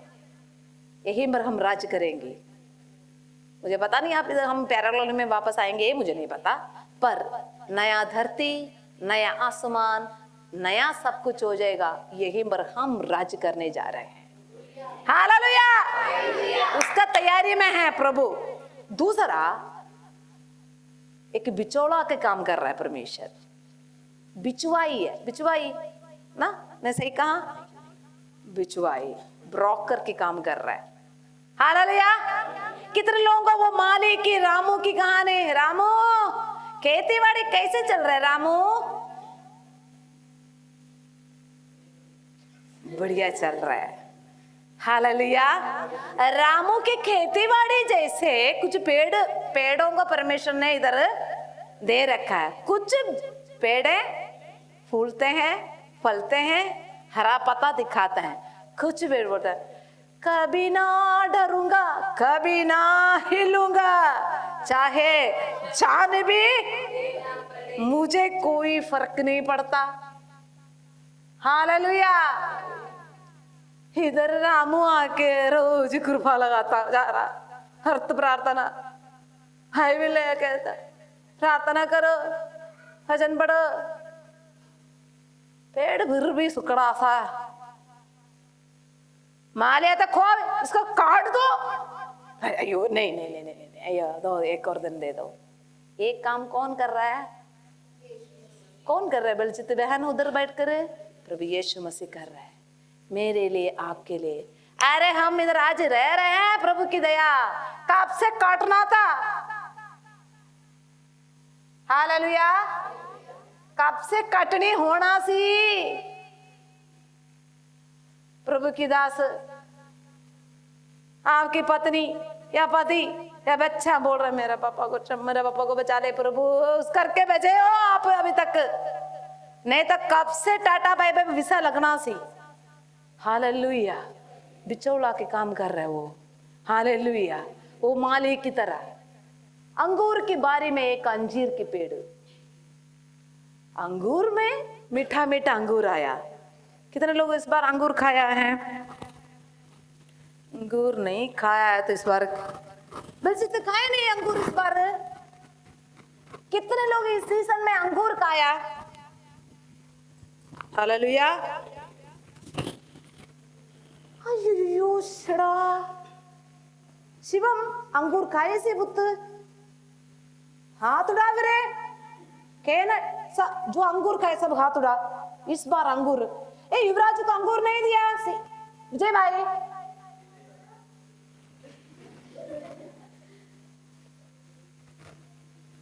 यही पर हम राज करेंगे। मुझे पता नहीं आप इधर हम पैराग्लाइड में वापस आएंगे, ये मुझे नहीं पता, पर नया धरती, नया आसमान, नया सब कुछ हो जाएगा, यही पर हम राज करने जा रहे हैं। हालेलुया। उसका तैयारी में है प्रभु। दूसरा एक बिचौला के काम कर रहा है परमेश्वर, बिचवाई है, बिचवाई ना, मैं सही कहा? बिचवाई, ब्रोकर की काम कर रहा है। हालेलुया। कितने लोगों को वो माली की रामू की कहानी, रामू खेती बाड़ी कैसे चल रहा है रामू? बढ़िया चल रहा है। हालेलुया। रामू की खेती बाड़ी जैसे कुछ पेड़ों को परमेश्वर ने इधर दे रखा है। कुछ पेड़े फूलते हैं, फलते हैं, हरा पत्ता दिखाते हैं। कुछ पेड़ बोलते हैं कभी ना डरूंगा, कभी ना हिलूंगा, चाहे जान भी मुझे कोई फर्क नहीं पड़ता। हालेलुया। इधर रामू आके रोज कृपा लगाता जा रहा, हर्त प्रार्थना हाईवे ले कहता प्रार्थना करो, भजन पढ़ो। पेड़ फिर भी सुकड़ा सा, मालिया तो खो, इसको काट दो। अयो नहीं नहीं नहीं नहीं, नहीं अयो दो, एक और दिन दे दो। एक काम कौन कर रहा है? कौन कर रहा है? बलचित बहन उधर बैठ कर प्रभु यीशु मसीह कर रहा है, मेरे लिए, आपके लिए। अरे हम इधर आज रह रहे हैं प्रभु की दया, कब से काटना था। हालेलुया। कब से कटनी होना सी। प्रभु की दास, आपकी पत्नी या पति या बच्चा बोल रहे मेरे पापा को बचा ले प्रभु, उस करके भेजे हो आप अभी तक, नहीं तो कब से टाटा बाय बाय वीसा लगना सी। हालेलुया। बिचौला के काम कर रहे वो। हालेलुया। वो माली की तरह। अंगूर की बारी में एक अंजीर के पेड़, अंगूर में मीठा मीठा अंगूर आया। कितने लोग इस बार अंगूर खाया है? अंगूर नहीं खाया है तो इस बार बल्कि तो खाए नहीं अंगूर इस बार। कितने लोग इस सीजन में अंगूर खाया? हालेलुया। पीयूषड़ा शिवम अंगूर खाए से पुत्र हाथ उड़ा रे कहना जो अंगूर खाए सब हाथ उड़ा इस बार अंगूर युवराज को अंगूर नहीं दिया विजय भाई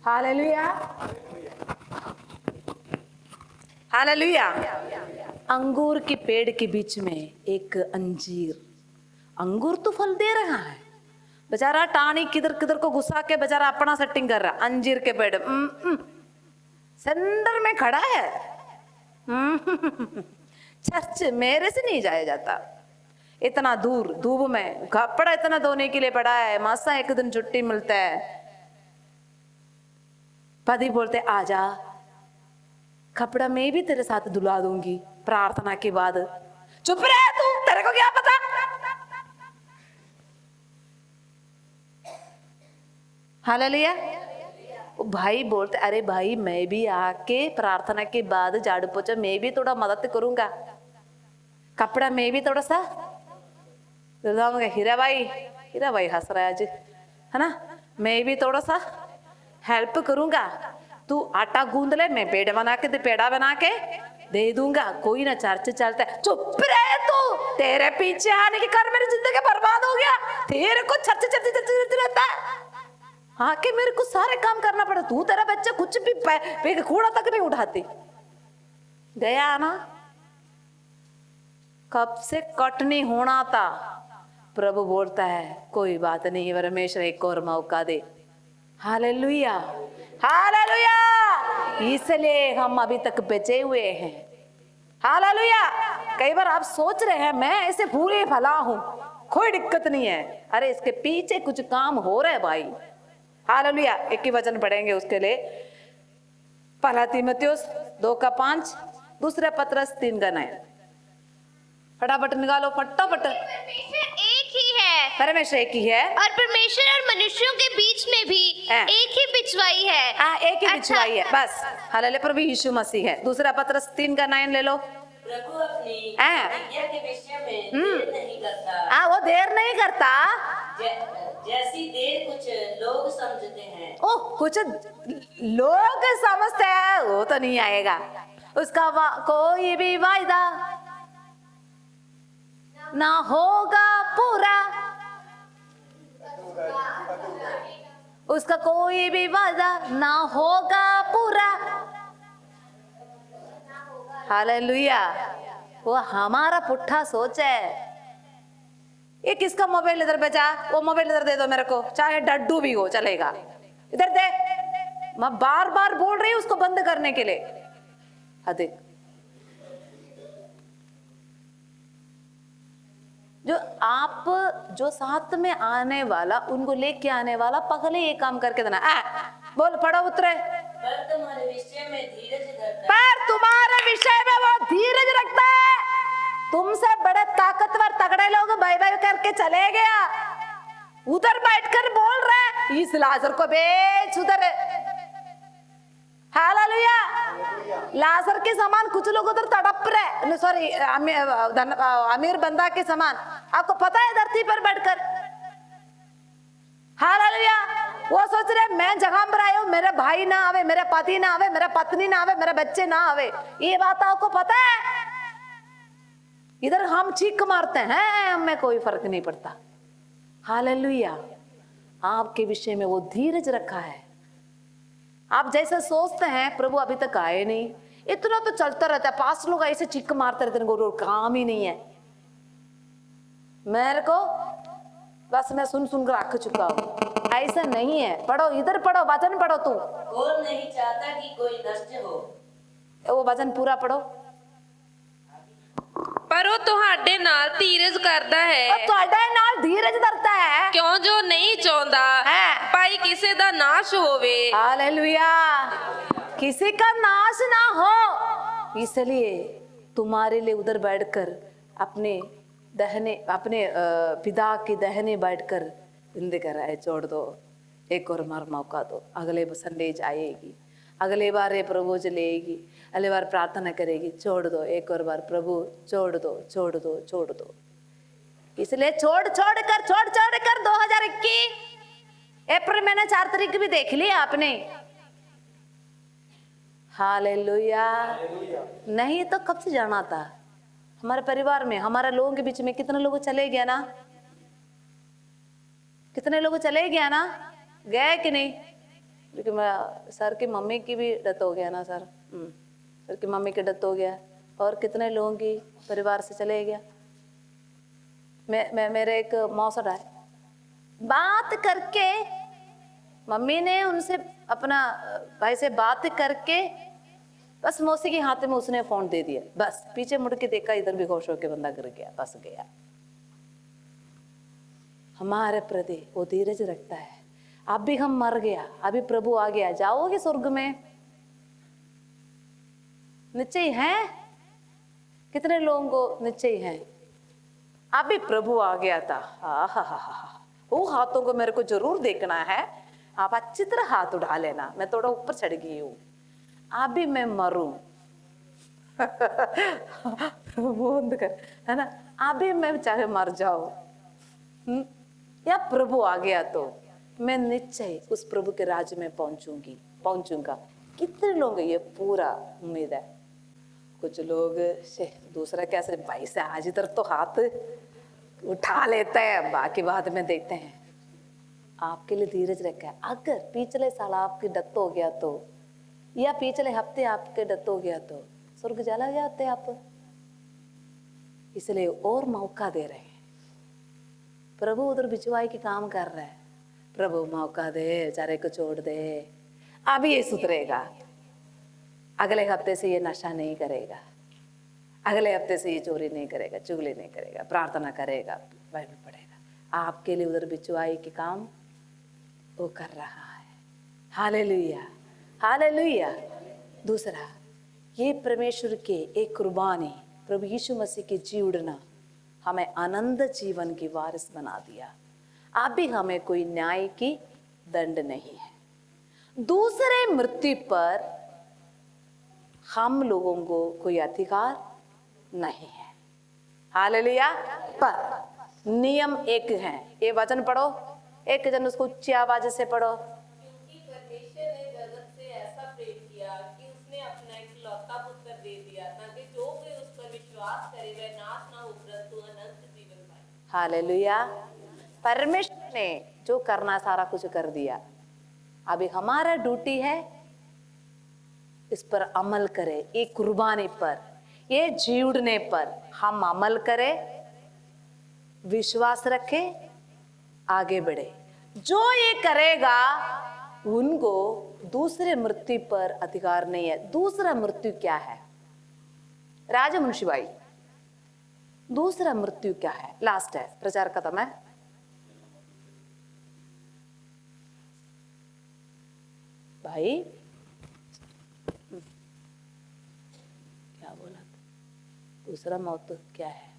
हालेलुया हालेलुया। अंगूर के पेड़ के बीच में एक अंजीर अंगूर तो फल दे रहा है बेचारा टाणी किधर किधर को घुसा के बेचारा अपना सेटिंग कर रहा अंजीर के पेड़ सेंटर में खड़ा है चर्च मेरे से नहीं जाया जाता इतना दूर धूप में कपड़ा इतना धोने के लिए पड़ा है मासा एक दिन छुट्टी मिलता है पति बोलते आजा कपड़ा मैं भी तेरे साथ धुला दूंगी प्रार्थना के बाद चुप रहे तू तेरे को क्या पता हालेलुया। भाई बोलते अरे भाई मैं भी आके प्रार्थना के बाद झाड़ू पोछा मैं भी थोड़ा मदद करूंगा कपड़ा मैं भी थोड़ा सा हीरा भाई हंस रहा है आज है ना मैं भी थोड़ा सा हेल्प करूंगा तू आटा गूंद ले मैं पेड़ा बना के दे दूंगा कोई ना चर्च चलता है चुप रहे तू तेरे पीछे आने के कारण मेरी जिंदगी बर्बाद हो गया तेरे को चर्च रहता है हाँ कि मेरे को सारे काम करना पड़ा तू तेरा बच्चा कुछ भी कूड़ा तक नहीं उठाती गया ना कब से कट नहीं होना था प्रभु बोलता है कोई बात नहीं परमेश्वर एक और मौका दे हालेलुया हालेलुया इसलिए हम अभी तक बचे हुए हैं हालेलुया। कई बार आप सोच रहे हैं मैं ऐसे भूले भला हूं कोई दिक्कत नहीं है अरे इसके पीछे कुछ काम हो रहा है भाई हालेलुया। एक ही वचन पढ़ेंगे उसके लिए पहला तीमुथियुस 2:5 दूसरा पतरस 3:9 फटाफट निकालो फटाफट परमेश्वर एक ही है और परमेश्वर और मनुष्यों के बीच में भी एक ही बिछवाई है एक ही बिछवाई है बस हालेलुया प्रभु यीशु मसीह है दूसरा पतरस 3:9 ले लो प्रभु अपनी आज्ञा के विषय में देर नहीं करता वो देर नहीं करता जैसी देर कुछ लोग समझते हैं ओह कुछ लोग समझते हैं वो तो नहीं आएगा उसका कोई भी वायदा ना होगा पूरा उसका कोई भी वादा ना होगा पूरा हालेलुया। वो हमारा पुट्ठा सोच है ये किसका मोबाइल इधर बेचा वो मोबाइल इधर दे दो मेरे को चाहे डड्डू भी हो चलेगा इधर दे मैं बार बार बोल रही हूं उसको बंद करने के लिए अधिक जो आप जो साथ में आने वाला उनको लेके आने वाला पहले ये काम करके देना बोल पढ़ो उतरे पर तुम्हारे विषय में धीरज धरता पर तुम्हारे विषय में वो धीरज रखता है तुमसे बड़े ताकतवर तगड़े लोग बाय बाय करके चले गया उधर बैठकर बोल रहे इस लाजर को बेच उधर हालेलुया। लाजर के समान कुछ लोग उधर तड़प रहे सॉरी अमीर बंदा के समान आपको पता है धरती पर बैठकर हालेलुया। वो सोच रहे मैं जगह पर आया हूं मेरे भाई ना आवे मेरे पति ना आवे मेरा पत्नी ना आवे मेरे बच्चे ना आवे ये बात आपको पता है इधर हम चीख मारते हैं हमें कोई फर्क नहीं पड़ता हालेलुया। आपके विषय में वो धीरज रखा है आप जैसे सोचते हैं प्रभु अभी तक आए नहीं इतना तो चलता रहता है पास लोग ऐसे चिक मारते रहते हैं काम ही नहीं है मेरे को बस मैं सुन कर आख चुका हूँ ऐसा नहीं है पढ़ो इधर पढ़ो वचन पढ़ो तू और नहीं चाहता कि कोई नष्ट हो वो वचन पूरा पढ़ो पर ਉਹ ਤੁਹਾਡੇ ਨਾਲ ਧੀਰਜ ਕਰਦਾ ਹੈ ਤੁਹਾਡੇ ਨਾਲ ਧੀਰਜ ਧਰता है ਕਿਉਂ ਜੋ ਨਹੀਂ ਚਾਹੁੰਦਾ ਭਾਈ ਕਿਸੇ ਦਾ ਨਾਸ਼ ਹੋਵੇ हालेलुया किसी का नाश ना हो इसलिए तुम्हारे लिए उधर बैठकर अपने पिता की दहने बैठकर बिंद कर रहा है छोड़ दो एक और मार मौका दो अगले संडे आएगी अगले बार ये प्रभु चलेगी अगले बार प्रार्थना करेगी छोड़ दो एक और बार प्रभु छोड़ दो छोड़ दो छोड़ दो इसलिए छोड़ छोड़ कर 2021 अप्रैल महीने 4 तारीख भी देख लिया आपने। हालेलुया। नहीं तो कब से जाना था। हमारे परिवार में, हमारे लोगों के बीच में कितने लोग चले गया ना, कितने लोग चले गया ना, गए कि नहीं? क्योंकि सर की मम्मी की भी डेथ हो गया ना सर, सर की मम्मी की डेथ हो गया, और कितने लोगों की परिवार से चले गया। मैं मेरे एक मौसा है, बात करके मम्मी ने उनसे अपना भाई से बात करके बस मौसी के हाथ में उसने फोन दे दिया, बस पीछे मुड़ के देखा, इधर भी होश होके बंदा गिर गया, बस गया। हमारे प्रति वो धीरज रखता है। अभी हम मर गया, अभी प्रभु आ गया, जाओगे स्वर्ग में, निश्चय है। कितने लोगों को निश्चय है? अभी प्रभु आ गया था, वो हाथों को मेरे को जरूर देखना है। आप अच्छी तरह हाथ उठा लेना, मैं थोड़ा ऊपर चढ़ गई हूँ, अभी मैं मरूं बंद कर, है ना, अभी मैं चाहे मर जाऊं, या प्रभु आ गया तो मैं निश्चय उस प्रभु के राज्य में पहुंचूंगा। कितने लोग ये पूरा उम्मीद है। कुछ लोग दूसरा कैसे भाई से आज इधर तो हाथ उठा लेते हैं, बाकी बाद में देखते हैं। आपके लिए धीरज रखा है। अगर पिछले साल आपकी डेथ हो गया तो, या पिछले हफ्ते आपके डेथ हो गया तो स्वर्ग चला जाते आप। इसलिए और मौका दे रहे हैं। प्रभु उधर बिचवाई के काम कर रहा है। प्रभु मौका दे, बेचारे को छोड़ दे, अभी ये सुधरेगा, अगले हफ्ते से ये नशा नहीं करेगा, अगले हफ्ते से ये चोरी नहीं करेगा, चुगली नहीं करेगा, प्रार्थना करेगा, बाइबल पढ़ेगा। आपके लिए उधर बिचवाई के काम वो कर रहा है। Hallelujah, hallelujah. दूसरा, ये परमेश्वर के एक कुर्बानी, प्रभु यीशु मसीह की जी उड़ना हमें आनंद जीवन की वारिस बना दिया। अभी हमें कोई न्याय की दंड नहीं है। दूसरे मृत्यु पर हम लोगों को कोई अधिकार नहीं है। हालेलुया। पर नियम एक है। ये वचन पढ़ो, एक जन उसको ऊंची आवाज से पढ़ो। क्योंकि परमेश्वर ने जगत से ऐसा प्रेम किया कि उसने अपना इकलौता पुत्र दे दिया, ताकि जो कोई उस पर विश्वास करे वह नाश ना हो परंतु अनंत जीवन पाए। हालेलुया। परमेश्वर ने जो करना सारा कुछ कर दिया। अभी हमारा ड्यूटी है इस पर अमल करें। ये कुर्बानी पर, ये जीवड़ने पर हम अमल करें, विश्वास रखें, आगे बढ़े। जो ये करेगा उनको दूसरे मृत्यु पर अधिकार नहीं है। दूसरा मृत्यु क्या है? राजा मुंशी भाई, दूसरा मृत्यु क्या है? लास्ट है, प्रचार खत्म है। भाई क्या बोला? दूसरा मौत क्या है?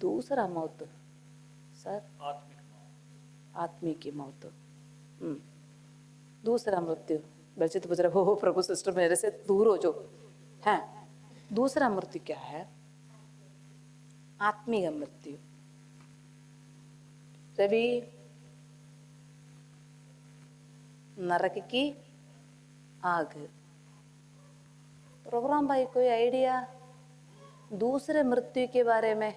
दूसरा मौत सर, आत्मिक की मौत। दूसरा मृत्यु, बच्चे तो पूछ रहे हो प्रभु सिस्टर मेरे से दूर हो जो है। दूसरा मृत्यु क्या है? आत्मिक मृत्यु। रवि, नरक की आग। प्रोग्राम भाई कोई आइडिया दूसरे मृत्यु के बारे में?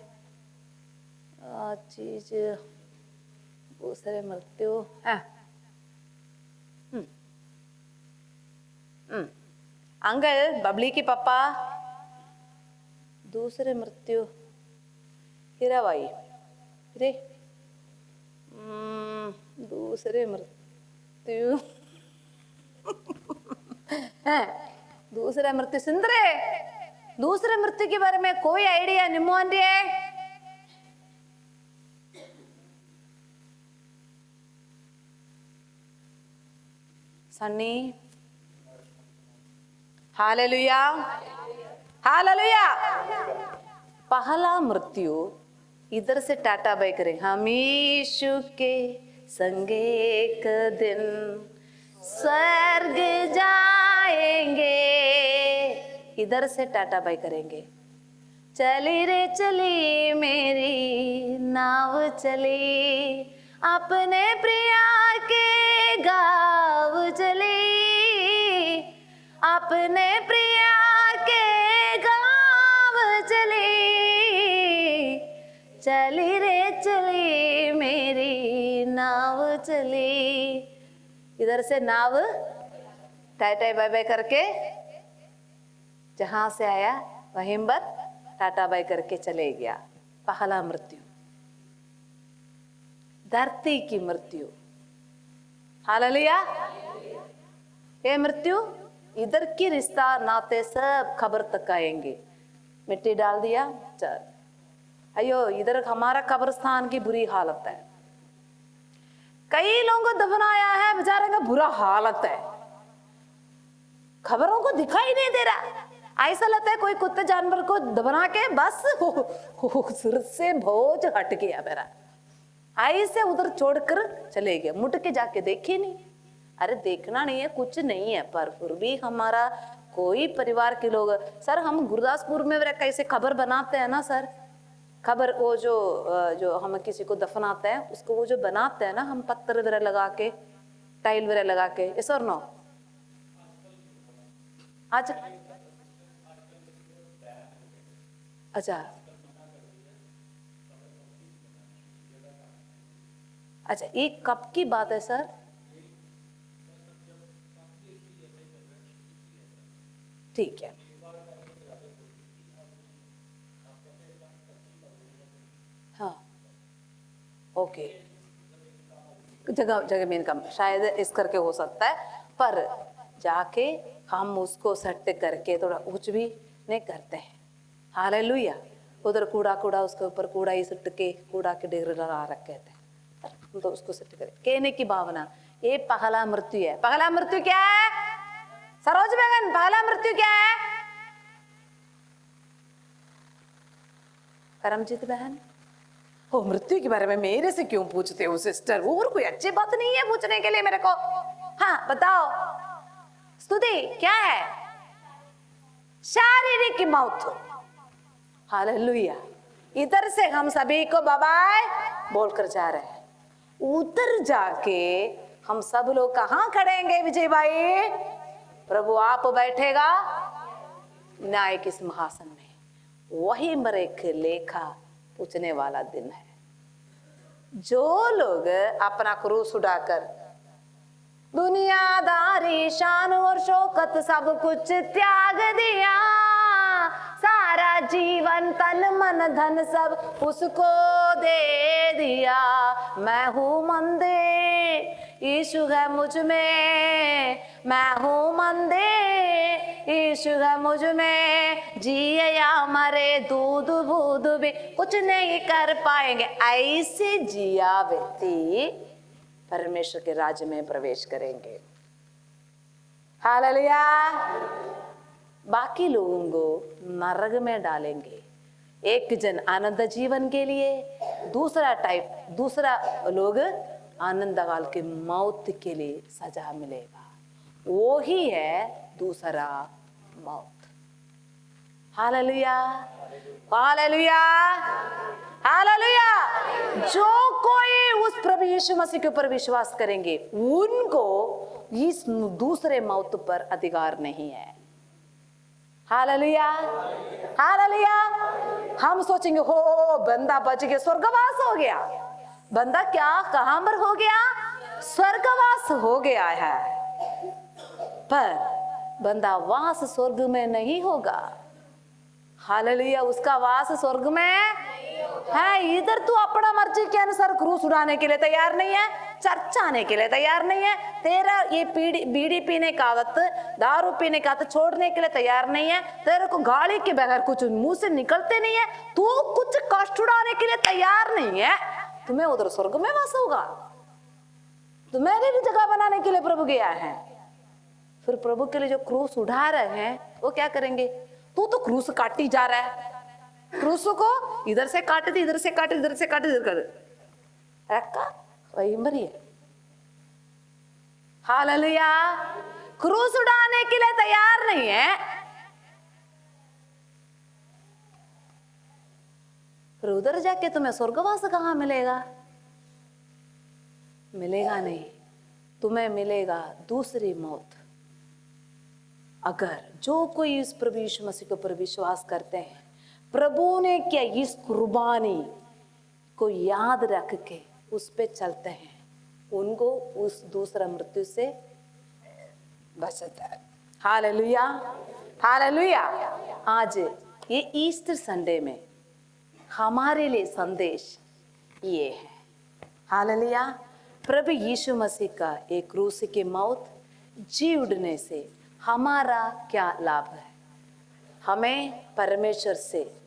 चीज दूसरे मृत्यु अंकल, बबली की पापा, दूसरे मृत्यु। हीरा भाई, रे दूसरे मृत्यु दूसरा मृत्यु सिंदरे, दूसरे मृत्यु के बारे में कोई आइडिया? निमोन रे सन्नी। Hallelujah, hallelujah. पहला मृत्यु, इधर से टाटा बाय करें, हम यीशु के संग एक दिन स्वर्ग जाएंगे, इधर से टाटा बाय करेंगे। चली रे चली मेरी नाव चली, अपने प्रिया के गाँव चली, अपने प्रिया के गाँव चली, चली रे चली मेरी नाव चली। इधर से नाव टाई टाई बाय बाय करके जहां से आया वहीं पर टाटा बाय करके चले गया। पहला मृत्यु, धरती की मृत्यु। हालेलुया। ये मृत्यु इधर की रिश्ता नाते सब खबर तक आएंगे। मिट्टी डाल दिया, चल। अयो इधर हमारा कब्रिस्तान की बुरी हालत है, कई लोगों को दफनाया है, बेचारे का बुरा हालत है, खबरों को दिखाई नहीं दे रहा। ऐसा लगता है कोई कुत्ते जानवर को दबना के बस सिर से बोझ हट गया मेरा, ऐसे उधर छोड़कर चले गए, मुड़ के जाके देखे नहीं। अरे देखना नहीं है, कुछ नहीं है, पर फिर भी हमारा कोई परिवार के लोग, सर हम गुरदासपुर में कैसे खबर बनाते हैं ना सर, खबर वो जो हम किसी को दफनाते हैं उसको वो जो बनाते हैं ना हम, पत्थर वगैरह लगा के, टाइल वगैरह लगा के, यस और नो? आज अच्छा अच्छा, एक कब की बात है सर? ठीक है, हाँ ओके, जगह जगह में इनकम शायद इस करके हो सकता है, पर जाके हम उसको सेट करके थोड़ा कुछ भी नहीं करते हैं। हालेलुया। उधर कूड़ा कूड़ा उसके ऊपर कूड़ा ही सुट के कूड़ा के ढेर लगा रखे थे, हम तो उसको सेट करें कहने की भावना। ये पहला मृत्यु है। पहला मृत्यु क्या है सरोज बेगन? पहला मृत्यु क्या है करमजीत बहन? हो, मृत्यु के बारे में मेरे से क्यों पूछते हो सिस्टर? वो और कोई अच्छी बात नहीं है पूछने के लिए मेरे को। हाँ बताओ, स्तुति क्या है? शारीरिक मौत। हालेलुया। इधर से हम सभी को बाय बाय बोलकर जा रहे हैं, उधर जाके हम सब लोग कहाँ खड़ेंगे विजय भाई? प्रभु आप बैठेगा न्याय के सिंहासन में, वही मरेख लेखा पूछने वाला दिन है। जो लोग अपना क्रूस उठाकर दुनियादारी शान और शौकत सब कुछ त्याग दिया, सारा जीवन तन मन धन सब उसको दे दिया, मैं हूँ मंदिर यीशु है मुझ में, मैं हूँ मंदिर यीशु है मुझ में, जिए या मरे दूध बूद भी कुछ नहीं कर पाएंगे, ऐसे जिया व्यक्ति परमेश्वर के राज्य में प्रवेश करेंगे। हालेलुया। बाकी लोगों को नरक में डालेंगे। एक जन आनंद जीवन के लिए, दूसरा लोग आनंद काल के मौत के लिए सजा मिलेगा, वो ही है दूसरा मौत। Hallelujah, hallelujah, hallelujah. जो कोई उस प्रभु यीशु मसीह के ऊपर विश्वास करेंगे उनको इस दूसरे मौत पर अधिकार नहीं है। Hallelujah, hallelujah. हम सोचेंगे हो बंदा बच गया, स्वर्गवास हो गया। बंदा क्या कहां पर हो गया? स्वर्गवास हो गया है, पर बंदा वास स्वर्ग में नहीं होगा। हालेलुया। उसका वास स्वर्ग में है। इधर तू अपना मर्जी के अनुसार क्रूस उड़ाने के लिए तैयार नहीं है, चर्च आने के लिए तैयार नहीं है, तेरा ये बीड़ी पीने का आदत, दारू पीने का आदत छोड़ने के लिए तैयार नहीं है, तेरे को गाली के बगैर कुछ मुंह से निकलते नहीं है, तू कुछ कष्ट उड़ाने के लिए तैयार नहीं है, तुम्हें उधर स्वर्ग में वास होगा। तुम्हें भी जगह बनाने के लिए प्रभु गया है। फिर प्रभु के लिए जो क्रूस उठा रहे हैं वो क्या करेंगे? तू तो क्रूस काटी जा रहा है, क्रूस को इधर से काट दी, इधर से काट, इधर से काट, इधर कर रखा, वही मरी है। हालेलुया। क्रूस उड़ाने के लिए तैयार नहीं है। फिर उधर जाके तुम्हें स्वर्गवास कहाँ मिलेगा? मिलेगा नहीं, तुम्हें मिलेगा दूसरी मौत। अगर जो कोई इस प्रभु यीशु मसीह के ऊपर विश्वास करते हैं, प्रभु ने क्या इस कुर्बानी को याद रख के उस पे चलते हैं, उनको उस दूसरा मृत्यु से बचता है। Hallelujah, hallelujah. आज ये ईस्टर संडे में हमारे लिए संदेश ये है। हालेलुया। प्रभु यीशु मसीह का एक क्रूस की मौत, जी उठने से हमारा क्या लाभ है? हमें परमेश्वर से